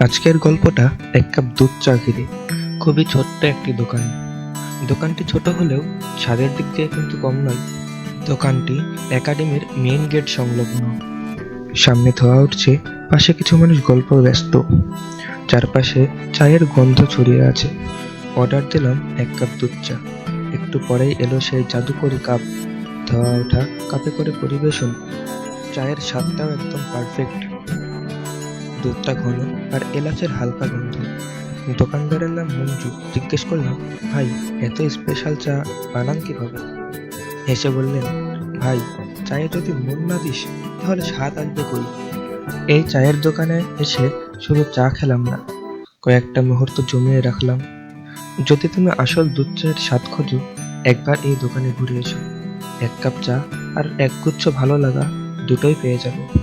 আজকের গল্পটা এক কাপ দুধ চা ঘিরে। খুবই ছোট্ট একটি দোকান। দোকানটি ছোট হলেও স্বাদের দিক দিয়ে কিন্তু কম নয়। দোকানটি একাডেমির মেইন গেট সংলগ্ন। সামনে ধোয়া উঠছে, পাশে কিছু মানুষ গল্প ব্যস্ত। চারপাশে চায়ের গন্ধ ছড়িয়ে আছে। অর্ডার দিলাম এক কাপ দুধ চা। একটু পরেই এলো সেই জাদুকরি কাপ। ধোয়া ওঠা কাপে করে পরিবেশন। চায়ের স্বাদটাও একদম পারফেক্ট। দুধটা ঘন আর এলাচের হালকা গন্ধ। দোকানদারের নাম মঞ্জু। জিজ্ঞেস করলাম, ভাই, এত স্পেশাল চা বানান কিভাবে? হেসে বললেন, ভাই, চায়ে যদি মন না দিস তাহলে স্বাদ আসবে কই? এই চায়ের দোকানে এসে শুধু চা খেলাম না, কয়েকটা মুহূর্ত জমিয়ে রাখলাম। যদি তুমি আসল দুধ চায়ের স্বাদ খোঁজো, একবার এই দোকানে ঘুরে এসো। এক কাপ চা আর একগুচ্ছ ভালো লাগা দুটোই পেয়ে যাবে।